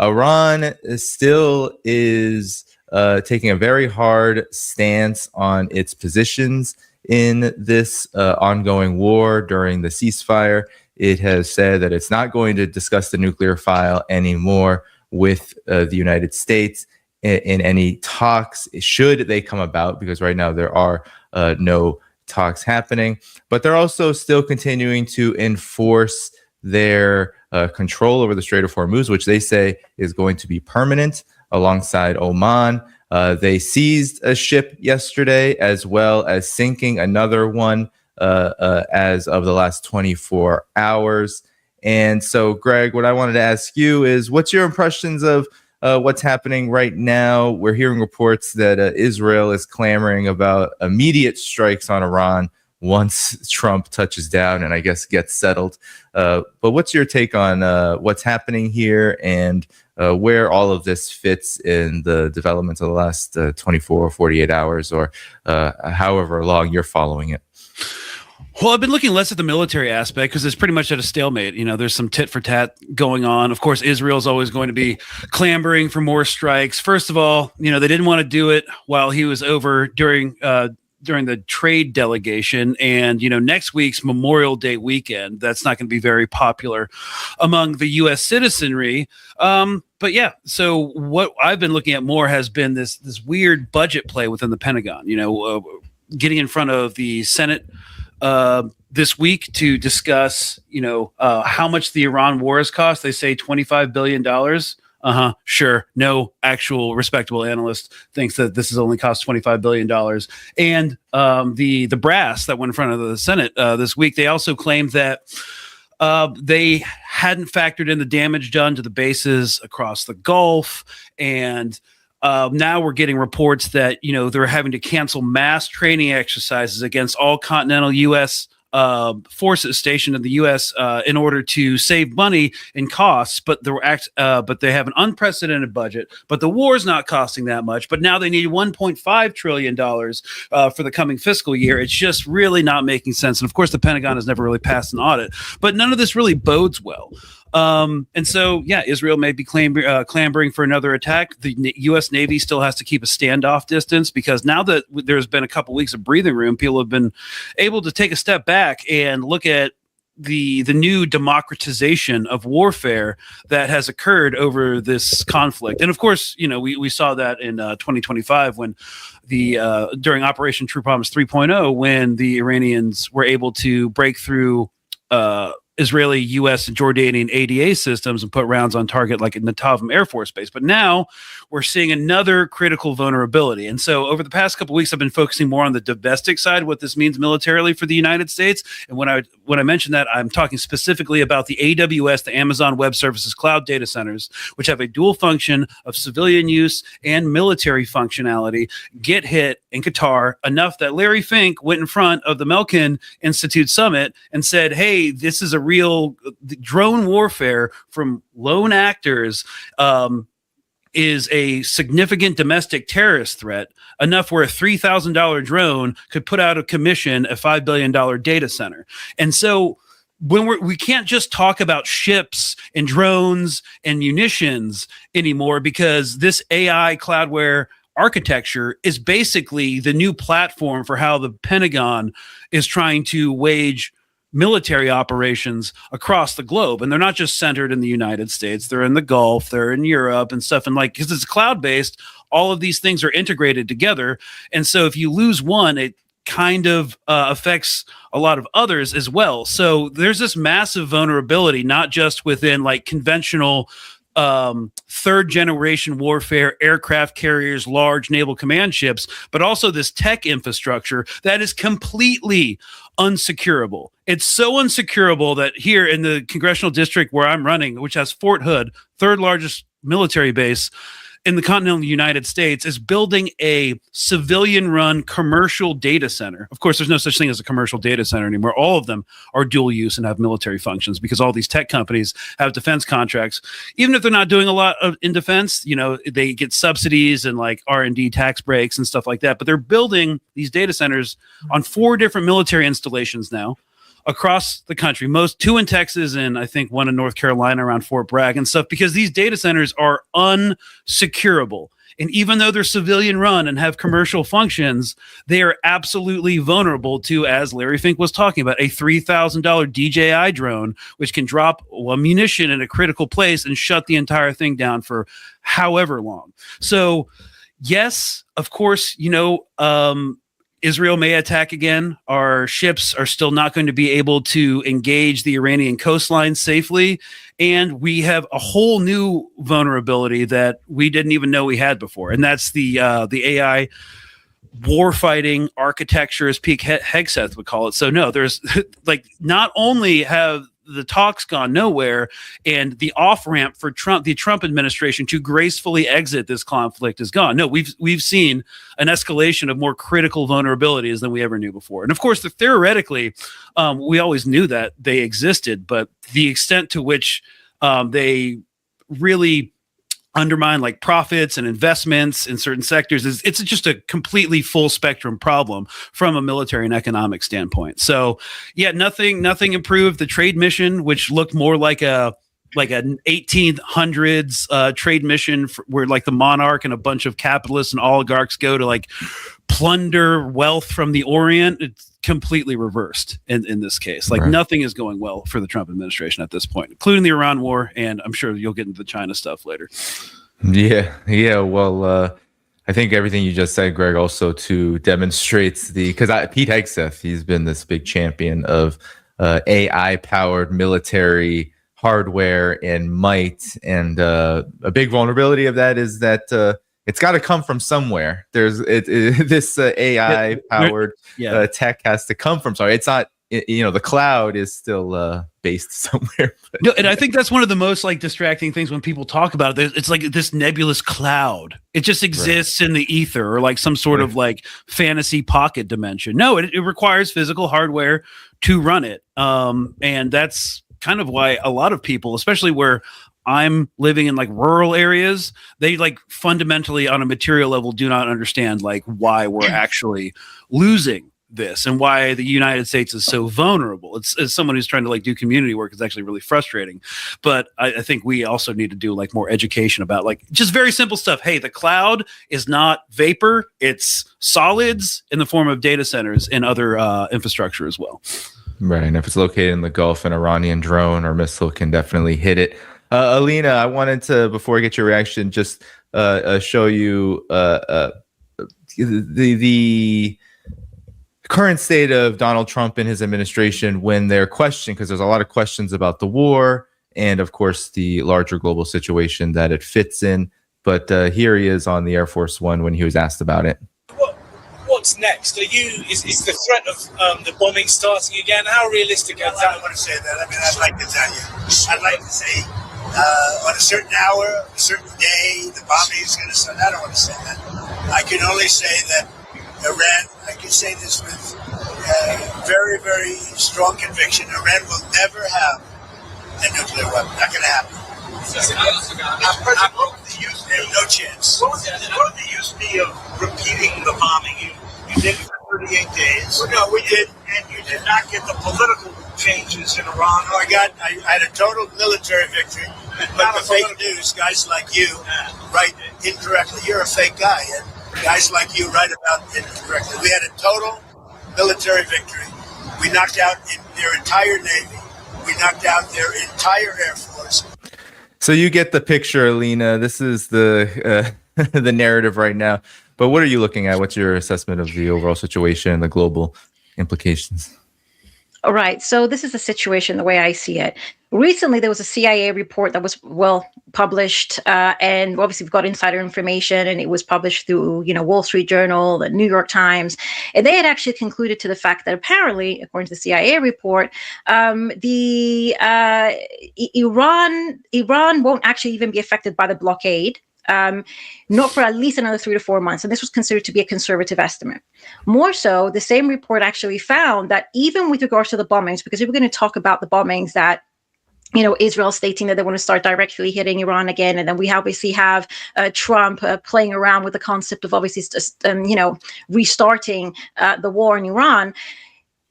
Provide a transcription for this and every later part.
Iran still is taking a very hard stance on its positions in this ongoing war during the ceasefire. It has said that it's not going to discuss the nuclear file anymore with the United States in any talks, should they come about, because right now there are no talks happening. But they're also still continuing to enforce their control over the Strait of Hormuz, which they say is going to be permanent, alongside Oman. They seized a ship yesterday, as well as sinking another one as of the last 24 hours. And so, Greg, what I wanted to ask you is, what's your impressions of what's happening right now? We're hearing reports that Israel is clamoring about immediate strikes on Iran once Trump touches down and I guess gets settled. But what's your take on what's happening here and where all of this fits in the developments of the last 24 or 48 hours, or however long you're following it? Well, I've been looking less at the military aspect because it's pretty much at a stalemate. You know, there's some tit for tat going on. Of course, Israel's always going to be clamoring for more strikes. First of all, you know, they didn't want to do it while he was over during the trade delegation. And, you know, next week's Memorial Day weekend, that's not going to be very popular among the U.S. citizenry. But yeah, so what I've been looking at more has been this weird budget play within the Pentagon, you know, getting in front of the Senate this week to discuss, you know, how much the Iran war has cost. They say $25 billion. Sure. No actual respectable analyst thinks that this has only cost $25 billion. And the brass that went in front of the Senate this week, they also claimed that they hadn't factored in the damage done to the bases across the Gulf. And now we're getting reports that, you know, they're having to cancel mass training exercises against all continental U.S. Forces stationed in the U.S. In order to save money and costs, but they have an unprecedented budget. But the war is not costing that much. But now they need $1.5 trillion for the coming fiscal year. It's just really not making sense. And of course, the Pentagon has never really passed an audit. But none of this really bodes well. And so, yeah, Israel may be clambering for another attack. The U.S. Navy still has to keep a standoff distance, because now that there's been a couple weeks of breathing room, people have been able to take a step back and look at the new democratization of warfare that has occurred over this conflict. And of course, you know, we saw that in 2025 when during Operation True Promise 3.0, when the Iranians were able to break through Israeli, U.S., and Jordanian ADA systems and put rounds on target like at Netanyahu Air Force Base. But now we're seeing another critical vulnerability. And so over the past couple of weeks, I've been focusing more on the domestic side, what this means militarily for the United States. And when I mention that, I'm talking specifically about the AWS, the Amazon Web Services cloud data centers, which have a dual function of civilian use and military functionality, get hit in Qatar enough that Larry Fink went in front of the Melkin Institute Summit and said, hey, this is a real drone warfare from lone actors is a significant domestic terrorist threat, enough where a $3,000 drone could put out of commission a $5 billion data center. And so when we can't just talk about ships and drones and munitions anymore, because this AI cloudware architecture is basically the new platform for how the Pentagon is trying to wage military operations across the globe. And they're not just centered in the United States. They're in the Gulf, they're in Europe and stuff. And like, because it's cloud-based, all of these things are integrated together. And so if you lose one, it kind of affects a lot of others as well. So there's this massive vulnerability, not just within like conventional third generation warfare, aircraft carriers, large naval command ships, but also this tech infrastructure that is completely unsecurable. It's so unsecurable that here in the congressional district where I'm running, which has Fort Hood, third largest military base in the continental United States, is building a civilian-run commercial data center. Of course, there's no such thing as a commercial data center anymore. All of them are dual use and have military functions because all these tech companies have defense contracts. Even if they're not doing a lot in defense, you know, they get subsidies and like R&D tax breaks and stuff like that. But they're building these data centers on 4 different military installations now. across the country, two in Texas and I think one in North Carolina around Fort Bragg and stuff, because these data centers are unsecurable. And even though they're civilian run and have commercial functions, they are absolutely vulnerable to, as Larry Fink was talking about, a $3,000 DJI drone, which can drop a munition in a critical place and shut the entire thing down for however long. So, yes, of course, Israel may attack again. Our ships are still not going to be able to engage the Iranian coastline safely. And we have a whole new vulnerability that we didn't even know we had before. And that's the AI warfighting architecture, as Pete Hegseth would call it. So no, there's not only have the talks gone nowhere and the off-ramp for the Trump administration to gracefully exit this conflict is gone. No, we've seen an escalation of more critical vulnerabilities than we ever knew before. And of course, theoretically, we always knew that they existed, but the extent to which they really undermine profits and investments in certain sectors it's just a completely full spectrum problem from a military and economic standpoint. So yeah, nothing improved. The trade mission, which looked more like an 1800s trade mission where the monarch and a bunch of capitalists and oligarchs go to plunder wealth from the Orient, it's completely reversed in this case. Right. Nothing is going well for the Trump administration at this point, including the Iran war, and I'm sure you'll get into the China stuff later. Yeah. Well, I think everything you just said, Greg, also demonstrates because Pete Hegseth, he's been this big champion of AI-powered military hardware and might, and a big vulnerability of that is that it's got to come from somewhere. This AI-powered tech has to come from somewhere. It's not, the cloud is still based somewhere. No, and I think that's one of the most distracting things when people talk about it. It's this nebulous cloud. It just exists in the ether or some sort of fantasy pocket dimension. No, it requires physical hardware to run it. And that's kind of why a lot of people, especially where I'm living in rural areas, they fundamentally on a material level do not understand why we're actually losing this and why the United States is so vulnerable. It's, as someone who's trying to do community work, it's actually really frustrating. But I think we also need to do more education about just very simple stuff. Hey, the cloud is not vapor, it's solids in the form of data centers and other infrastructure as well. Right. And if it's located in the Gulf, an Iranian drone or missile can definitely hit it. Elina, I wanted to, before I get your reaction, just show you the current state of Donald Trump and his administration when they're questioned, because there's a lot of questions about the war and, of course, the larger global situation that it fits in. But here he is on the Air Force One when he was asked about it. What's next? Is the threat of the bombing starting again? How realistic is that? I don't want to say that. I mean, I'd like to tell you. I'd like to say on a certain hour, a certain day, the bombing is going to start. I don't want to say that. I can only say that Iran, I can say this with very, very strong conviction, Iran will never have a nuclear weapon. Not going to happen. There's no chance. What would the use be of repeating the bombing? You did it for 38 days. Well, no, we did, and you did not get the political changes in Iran. No, I had a total military victory. But the fake news, guys like you write incorrectly. You're a fake guy, and guys like you write about it incorrectly. We had a total military victory. We knocked out their entire Navy. We knocked out their entire Air Force. So you get the picture, Elina. This is the the narrative right now. But what are you looking at? What's your assessment of the overall situation and the global implications? All right. So this is the situation the way I see it. Recently, there was a CIA report that was published, and obviously we've got insider information, and it was published through, Wall Street Journal, the New York Times, and they had actually concluded to the fact that apparently, according to the CIA report, Iran won't actually even be affected by the blockade. Not for at least another 3 to 4 months. And this was considered to be a conservative estimate. More so, the same report actually found that even with regards to the bombings, because if we're going to talk about the bombings that Israel stating that they want to start directly hitting Iran again. And then we obviously have Trump playing around with the concept of obviously, restarting the war in Iran.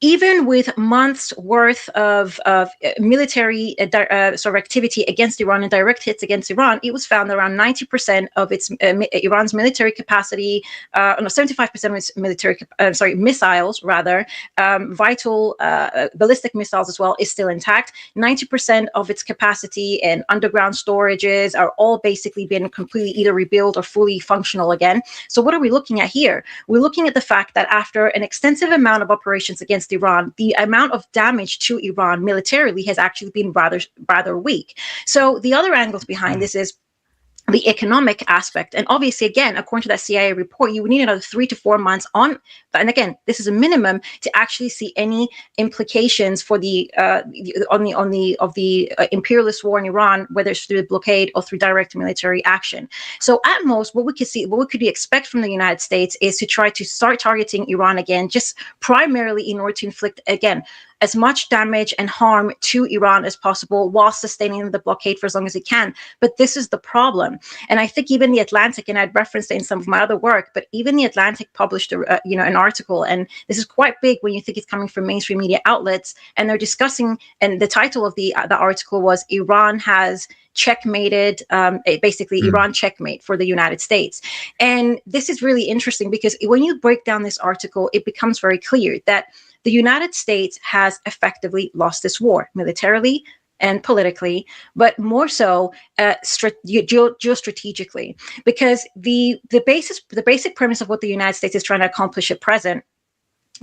even with months worth of military sort of activity against Iran and direct hits against Iran, it was found around 90% of its Iran's military capacity, 75% of its military, missiles rather, vital ballistic missiles as well, is still intact. 90% of its capacity and underground storages are all basically been completely either rebuilt or fully functional again. So what are we looking at here? We're looking at the fact that after an extensive amount of operations against Iran, the amount of damage to Iran militarily has actually been rather weak. So the other angles behind this is the economic aspect. And obviously, again, according to that CIA report, you would need another 3 to 4 months on, and again, this is a minimum, to actually see any implications for the imperialist war in Iran, whether it's through the blockade or through direct military action. So at most, what we could expect from the United States is to try to start targeting Iran again, just primarily in order to inflict, again, as much damage and harm to Iran as possible while sustaining the blockade for as long as it can. But this is the problem. And I think even The Atlantic, and I'd referenced it in some of my other work, but even The Atlantic published an article, and this is quite big when you think it's coming from mainstream media outlets, and they're discussing, and the title of the article was Iran has checkmated, Iran checkmate for the United States. And this is really interesting because when you break down this article, it becomes very clear that the United States has effectively lost this war militarily and politically, but more so geostrategically, because the basic premise of what the United States is trying to accomplish at present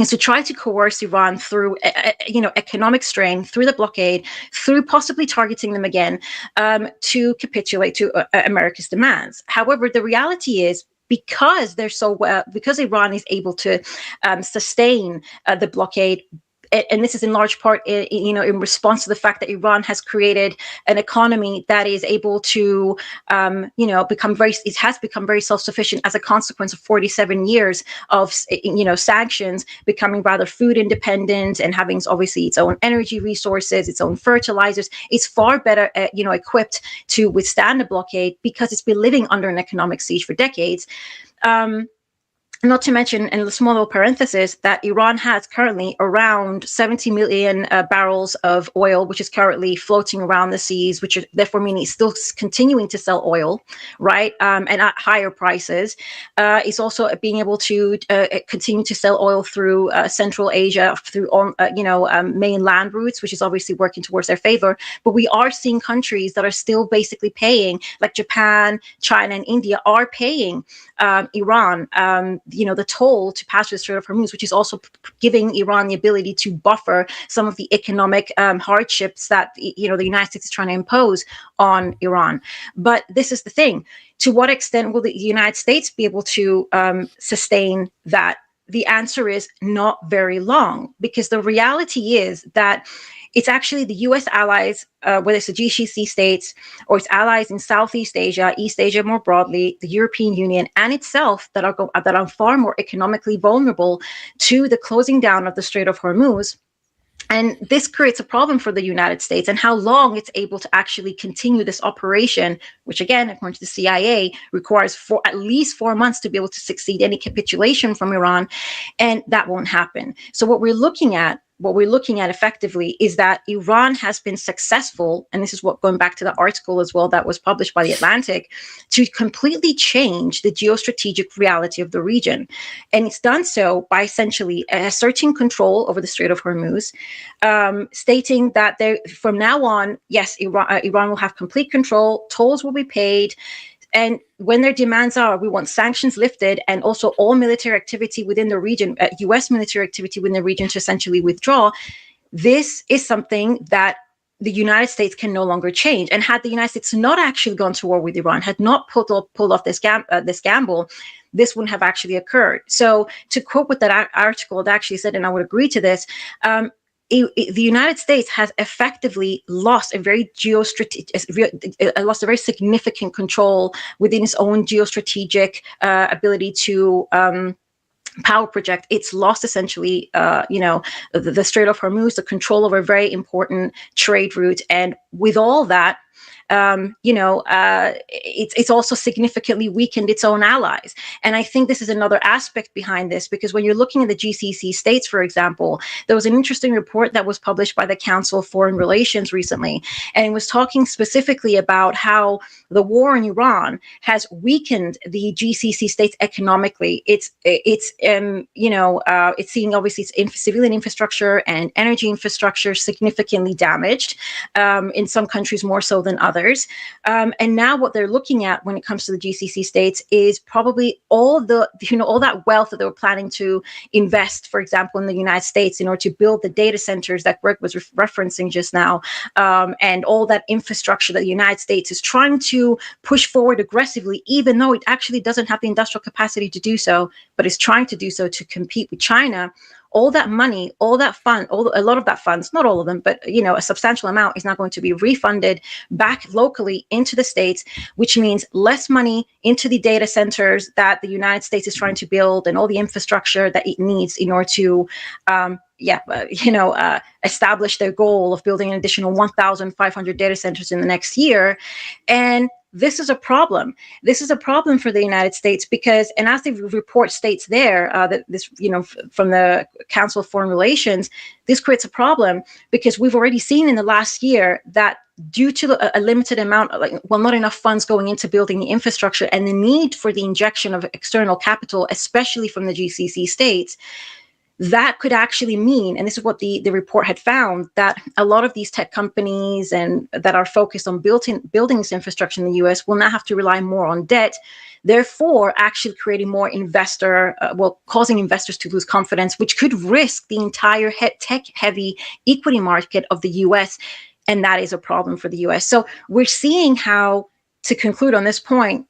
is to try to coerce Iran through, economic strain, through the blockade, through possibly targeting them again, to capitulate to America's demands. However, the reality is, because Iran is able to sustain the blockade, and this is in large part, in response to the fact that Iran has created an economy that is able to, become very self-sufficient as a consequence of 47 years of, sanctions, becoming rather food independent and having obviously its own energy resources, its own fertilizers. It's far better, equipped to withstand a blockade because it's been living under an economic siege for decades. Not to mention, in the small little parenthesis, that Iran has currently around 70 million barrels of oil, which is currently floating around the seas, which therefore meaning it's still continuing to sell oil, right? And at higher prices. It's also being able to continue to sell oil through Central Asia, through mainland routes, which is obviously working towards their favor. But we are seeing countries that are still basically paying, like Japan, China, and India are paying Iran, the toll to pass through the Strait of Hormuz, which is also giving Iran the ability to buffer some of the economic hardships that the United States is trying to impose on Iran. But this is the thing: to what extent will the United States be able to sustain that? The answer is not very long, because the reality is that it's actually the U.S. allies, whether it's the GCC states or its allies in Southeast Asia, East Asia more broadly, the European Union, and itself that are far more economically vulnerable to the closing down of the Strait of Hormuz. And this creates a problem for the United States and how long it's able to actually continue this operation, which again, according to the CIA, requires at least 4 months to be able to succeed any capitulation from Iran. And that won't happen. So what we're looking at effectively is that Iran has been successful, and this is what, going back to the article as well that was published by The Atlantic, to completely change the geostrategic reality of the region. And it's done so by essentially asserting control over the Strait of Hormuz, stating that from now on, yes, Iran will have complete control, tolls will be paid, and when their demands are, we want sanctions lifted and also all military activity within the region, U.S. military activity within the region to essentially withdraw. This is something that the United States can no longer change. And had the United States not actually gone to war with Iran, had not pulled off this gamble, this wouldn't have actually occurred. So to quote what that article had actually said, and I would agree to this, the United States has effectively lost a very significant control within its own geostrategic ability to power project. It's lost essentially, the Strait of Hormuz, the control over a very important trade route, and with all that, it's also significantly weakened its own allies. And I think this is another aspect behind this, because when you're looking at the GCC states, for example, there was an interesting report that was published by the Council of Foreign Relations recently, and it was talking specifically about how the war in Iran has weakened the GCC states economically. It's seeing obviously its civilian infrastructure and energy infrastructure significantly damaged, in some countries more so than others. And now what they're looking at when it comes to the GCC states is probably all that wealth that they were planning to invest, for example, in the United States in order to build the data centers that Greg was referencing just now, and all that infrastructure that the United States is trying to push forward aggressively, even though it actually doesn't have the industrial capacity to do so, but is trying to do so to compete with China. All that money, all that fund, a lot of that funds, not all of them, but a substantial amount is now going to be refunded back locally into the States, which means less money into the data centers that the United States is trying to build and all the infrastructure that it needs in order to establish their goal of building an additional 1,500 data centers in the next year. And this is a problem. This is a problem for the United States because, and as the report states there, that this, from the Council of Foreign Relations, this creates a problem because we've already seen in the last year that due to a limited amount, not enough funds going into building the infrastructure and the need for the injection of external capital, especially from the GCC states, that could actually mean, and this is what the report had found, that a lot of these tech companies and that are focused on building this infrastructure in the US will now have to rely more on debt, therefore actually creating more causing investors to lose confidence, which could risk the entire tech-heavy equity market of the US, and that is a problem for the US. So we're seeing how, to conclude on this point,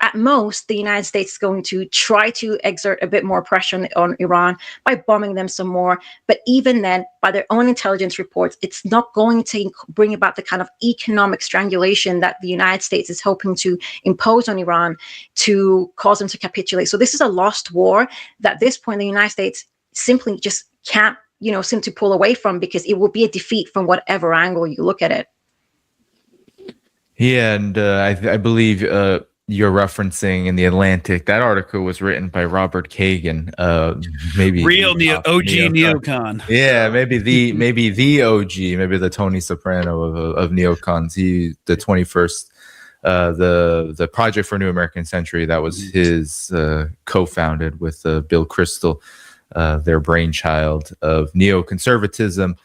at most, the United States is going to try to exert a bit more pressure on Iran by bombing them some more. But even then, by their own intelligence reports, it's not going to bring about the kind of economic strangulation that the United States is hoping to impose on Iran to cause them to capitulate. So this is a lost war that at this point, the United States simply just can't, seem to pull away from, because it will be a defeat from whatever angle you look at it. Yeah, and I believe you're referencing in the Atlantic. That article was written by Robert Kagan, maybe real OG neocon. Yeah, maybe the OG, maybe the Tony Soprano of neocons. He the 21st, the Project for a New American Century. That was his co-founded with Bill Kristol, their brainchild of neoconservatism.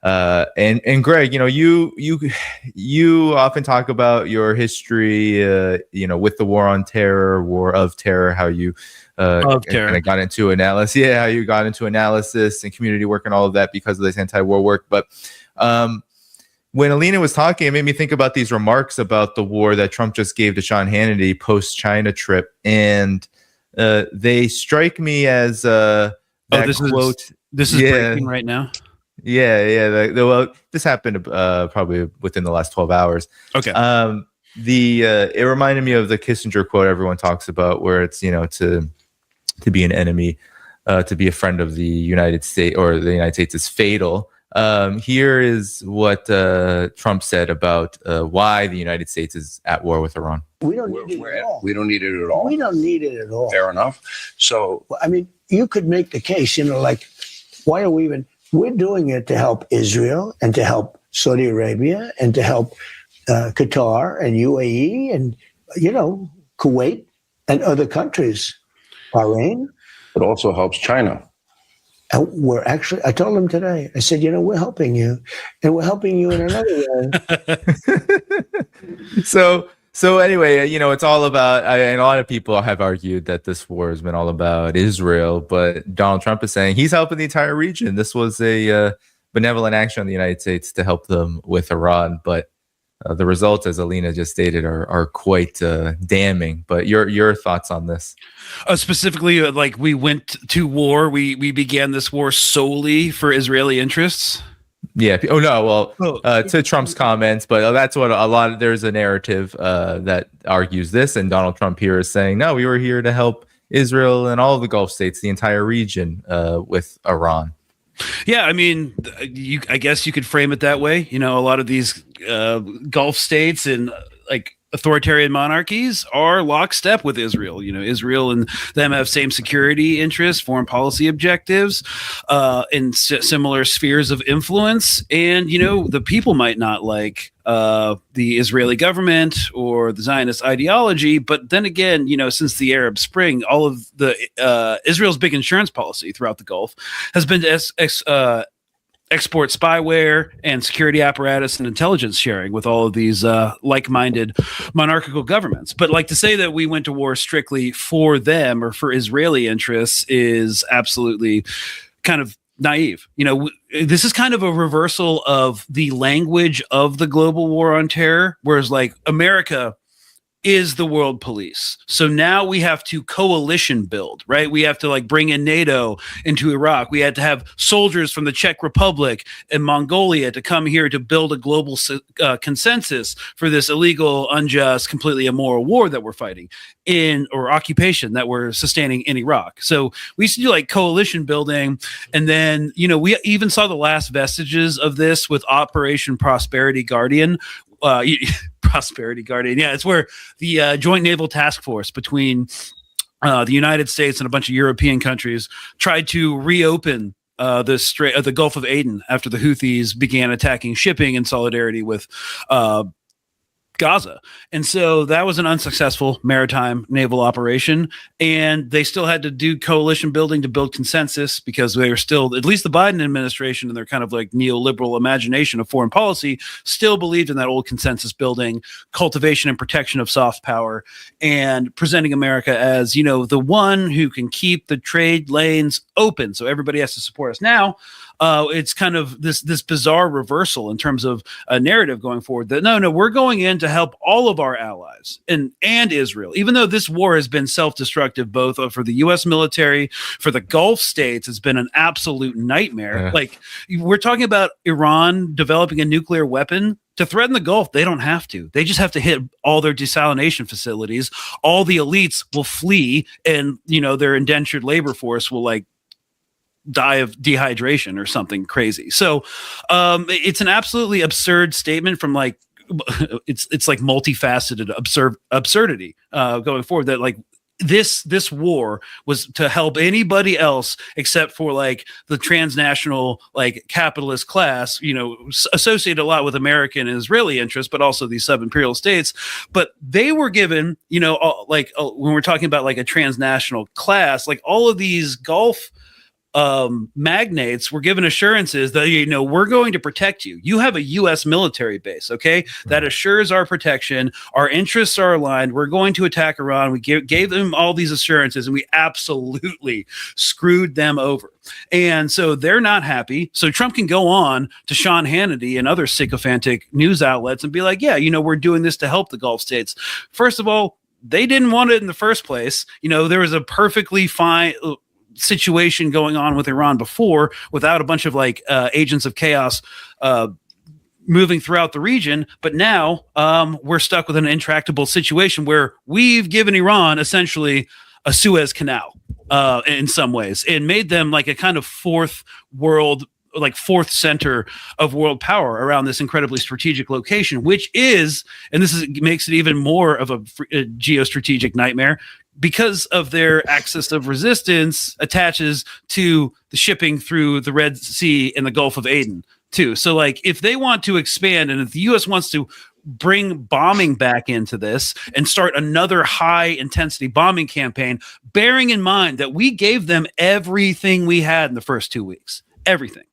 And Greg, you often talk about your history, with the war on terror, war of terror, how you kind of got into analysis. Yeah, how you got into analysis and community work and all of that because of this anti-war work. But when Elina was talking, it made me think about these remarks about the war that Trump just gave to Sean Hannity post-China trip, and they strike me as this quote. This is breaking right now. Yeah. Well, this happened probably within the last 12 hours. Okay. It reminded me of the Kissinger quote everyone talks about, where it's to be an enemy, to be a friend of the United States, or the United States, is fatal. Here is what Trump said about why the United States is at war with Iran. We don't need it at all. We don't need it at all. We don't need it at all. Fair enough. So, I mean, you could make the case, why are we even? We're doing it to help Israel and to help Saudi Arabia and to help Qatar and UAE and, Kuwait and other countries, Bahrain. it also helps China. We're actually, I told them today, I said, we're helping you, and we're helping you in another way. So anyway, it's all about, and a lot of people have argued that this war has been all about Israel, but Donald Trump is saying he's helping the entire region. This was a benevolent action on the United States to help them with Iran, but the results, as Elina just stated, are quite damning. But your thoughts on this? Specifically, we went to war. We began this war solely for Israeli interests. Yeah. Oh no. Well, to Trump's comments, but that's what there's a narrative that argues this, and Donald Trump here is saying, no, we were here to help Israel and all of the Gulf states, the entire region, with Iran. Yeah, I mean, I guess you could frame it that way. A lot of these Gulf states and like authoritarian monarchies are lockstep with Israel. Israel and them have same security interests, foreign policy objectives, in similar spheres of influence. And, the people might not like the Israeli government or the Zionist ideology. But then again, since the Arab Spring, all of the Israel's big insurance policy throughout the Gulf has been to export spyware and security apparatus and intelligence sharing with all of these like-minded monarchical governments. But like to say that we went to war strictly for them or for Israeli interests is absolutely kind of naive. This is kind of a reversal of the language of the global war on terror, whereas like America is the world police. So now we have to coalition build, right? We have to like bring in NATO into Iraq. We had to have soldiers from the Czech Republic and Mongolia to come here to build a global consensus for this illegal, unjust, completely immoral war that we're fighting or occupation that we're sustaining in Iraq. So we used to do like coalition building. And then, we even saw the last vestiges of this with Operation Prosperity Guardian. Prosperity Guardian. Yeah, it's where the Joint Naval Task Force between the United States and a bunch of European countries tried to reopen the Gulf of Aden after the Houthis began attacking shipping in solidarity with Gaza. And so that was an unsuccessful maritime naval operation. And they still had to do coalition building to build consensus because they were still, at least the Biden administration and their kind of like neoliberal imagination of foreign policy, still believed in that old consensus building, cultivation and protection of soft power, and presenting America as, the one who can keep the trade lanes open. So everybody has to support us. Now, it's kind of this bizarre reversal in terms of a narrative going forward that no, we're going in to help all of our allies and Israel, even though this war has been self-destructive, both for the U.S. military, for the Gulf states. It's been an absolute nightmare. Yeah. Like we're talking about Iran developing a nuclear weapon to threaten the Gulf. They don't have to. They just have to hit all their desalination facilities. All the elites will flee, and their indentured labor force will like die of dehydration or something crazy. So it's an absolutely absurd statement from like it's like multifaceted absurdity going forward, that like this war was to help anybody else except for like the transnational like capitalist class, associated a lot with American and Israeli interests, but also these sub-imperial states. But they were given, when we're talking about like a transnational class, like all of these Gulf magnates were given assurances that, we're going to protect you. You have a U.S. military base, okay? That assures our protection. Our interests are aligned. We're going to attack Iran. We gave them all these assurances, and we absolutely screwed them over. And so they're not happy. So Trump can go on to Sean Hannity and other sycophantic news outlets and be like, yeah, we're doing this to help the Gulf states. First of all, they didn't want it in the first place. There was a perfectly fine situation going on with Iran before, without a bunch of like agents of chaos moving throughout the region. But now we're stuck with an intractable situation where we've given Iran essentially a Suez Canal in some ways, and made them like a kind of fourth center of world power around this incredibly strategic location, which is, and makes it even more of a geostrategic nightmare, because of their axis of resistance attaches to the shipping through the Red Sea and the Gulf of Aden too. So like if they want to expand, and if the US wants to bring bombing back into this and start another high intensity bombing campaign, bearing in mind that we gave them everything we had in the first 2 weeks, everything.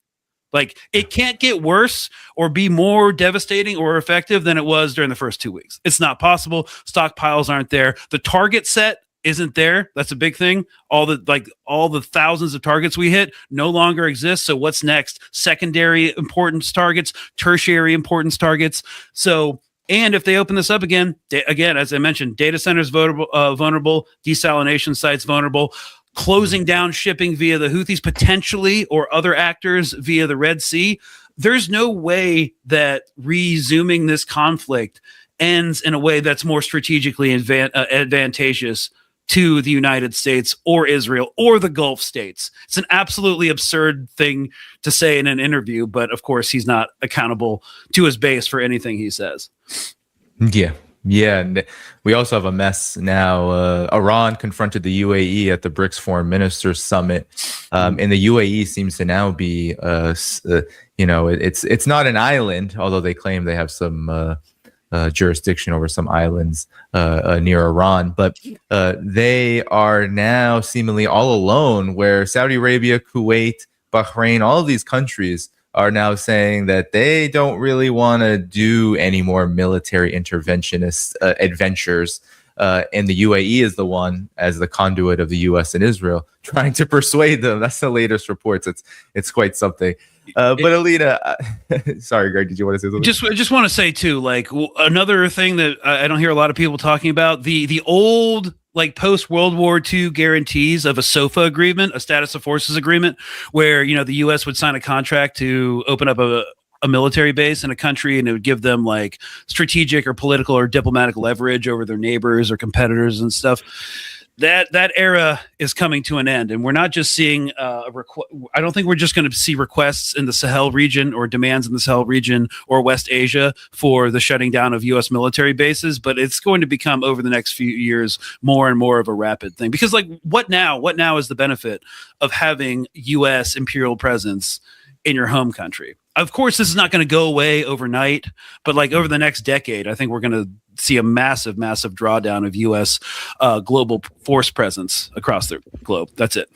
Like it can't get worse or be more devastating or effective than it was during the first 2 weeks. It's not possible. Stockpiles aren't there. The target set isn't there. That's a big thing. All the thousands of targets we hit no longer exist. So what's next? Secondary importance targets, tertiary importance targets. So, and if they open this up again, as I mentioned, data centers vulnerable, desalination sites vulnerable, closing down shipping via the Houthis potentially, or other actors via the Red Sea. There's no way that resuming this conflict ends in a way that's more strategically advantageous to the United States or Israel or the Gulf states. It's an absolutely absurd thing to say in an interview, but of course he's not accountable to his base for anything he says. Yeah. Yeah. And we also have a mess now. Iran confronted the UAE at the BRICS Foreign Ministers Summit. And the UAE seems to now be, it's not an island, although they claim they have some jurisdiction over some islands near Iran. But they are now seemingly all alone, where Saudi Arabia, Kuwait, Bahrain, all of these countries are now saying that they don't really want to do any more military interventionist adventures. And the UAE is the one, as the conduit of the U.S. and Israel, trying to persuade them. That's the latest reports. It's quite something. But Elina, sorry, Greg, did you want to say something? Just want to say too, like another thing that I don't hear a lot of people talking about, the old like post World War II guarantees of a SOFA agreement, a status of forces agreement, where the U.S. would sign a contract to open up a military base in a country, and it would give them like strategic or political or diplomatic leverage over their neighbors or competitors and stuff. That era is coming to an end, and we're not just seeing I don't think we're just going to see requests in the Sahel region or demands in the Sahel region or West Asia for the shutting down of U.S. military bases, but it's going to become over the next few years more and more of a rapid thing. Because like what now is the benefit of having U.S. imperial presence in your home country? Of course, this is not going to go away overnight, but like over the next decade, I think we're going to see a massive, massive drawdown of U.S. Global force presence across the globe. That's it.